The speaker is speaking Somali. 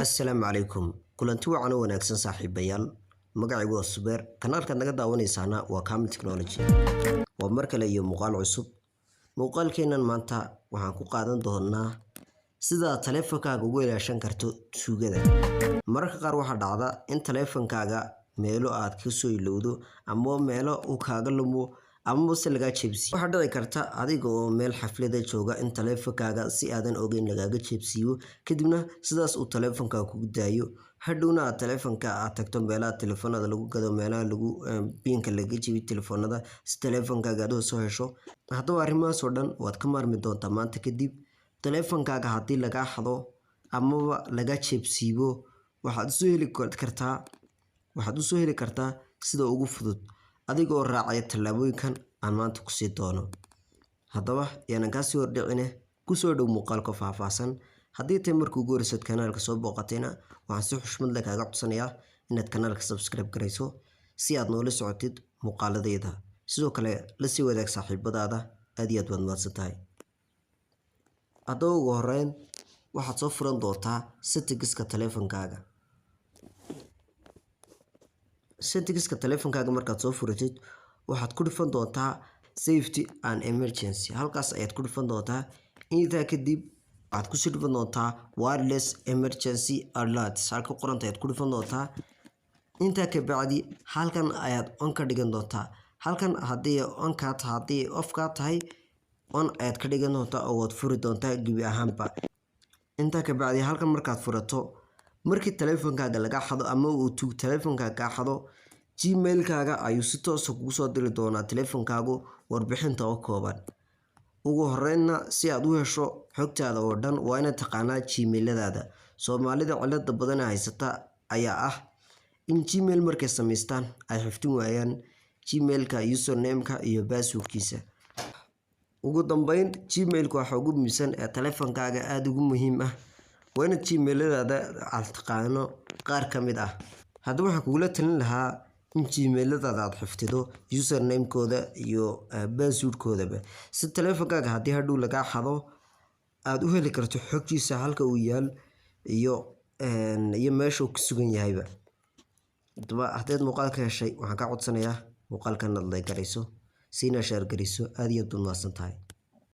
السلام عليكم كلنتي وعنا wanaagsan saaxiibayaal magacaygu waa Subeer kanaalka naga daawanaysaana waa Kamil Technology waa markale iyo muuqaal cusub muuqaalkeenan maanta waxaan ku qaadan doonaa sida taleefankaaga ugu ilaashan karto tuugada mararka qaar waxa dhacda in taleefankaaga meelo aad ka soo ilowdo ama meelo uu kaaga lumo ama se laga jebsiyo waxa dhici karta adiga oo meel xaflada jooga in taleefankaaga si aadan ogeyn lagaaga jebsiyo kadibna sidaas uu taleefankaaga kugu daayo hadhowna taleefanka aad tagto meelaha telefoonada lagu gado meelaha lagu biinka laga jebiyo telefoonada si taleefankaaga aad soo hesho haddaba arrimahaas oo dhan waad ka maarmi doontaa maanta kadib taleefankaaga haddii laga xado ama laga jebsiyo waxaad soo heli kartaa sida ugu fudud adigoo raacaya talaabooyinkan aan maanta ku sii doono haddaba yaanan ka sii hordhicine ku soo dhow muuqaalka faahfaahsan haddii tay markuu ugu horreysad kanaalka soo booqatayna waxaan si xushmad leh kaaga codsanayaa inaad kanaalka subscribe garayso si aad noola socotid muuqaaladayda sidoo kale la sii wadaag saaxiibadaada aad iyo aad waad mahadsantahay haddaba ugu horreyn waxaad soo furan doontaa settingska taleefankaaga settingska taleefankaaga markaad soo furatid waxaad ku dhifan doontaa safety and emergency halkaas ayaad ku dhifan doontaa intaa kadib waxaad ku sii dhifan doontaa wireless emergency alerts halka qoranta ayaad ku dhifan doontaa intaa ka bacdi halkan ayaad on ka dhigan doontaa halkan haddii on ka tahay haddii off ka tahay on ayaad ka dhigan doontaa oo waad furi doontaa gebi ahaanba intaa ka bacdi halkan markaad furato markii taleefankaaga laga xado ama uu tuug taleefankaaga ka xado gmail-kaaga ayuu si toos ah kugu soo diri doonaa taleefankaagu warbixinta oo kooban ugu horreynna si aad u hesho xogtaada oo dhan waa inaad taqaanaa gmail-ladaada soomaalida cilada badan haysata ayaa ah in gmail markay samaystaan ay xifdin waayaan gmail-ka username-ka iyo password-kiisa ugu dambeyn gmail-ku waxa ugu muhiimsan ee taleefankaaga aad ugu muhiim ah waa inaad gmail-ladaada aad taqaano qaar ka mid ah haddaba waxaan kugula talin lahaa in gmail-ladaada aad xifdido username-kooda iyo password-koodaba si taleefankaaga haddii hadhow laga xado aad u heli karto xogtiisa halka uu yaal iyo meesha uu ku sugan yahayba haddaba haddaad muuqaalka heshay waxaan ka codsanayaa muuqaalkan aad like garayso siina share garayso aad iyo aad u mahadsantahay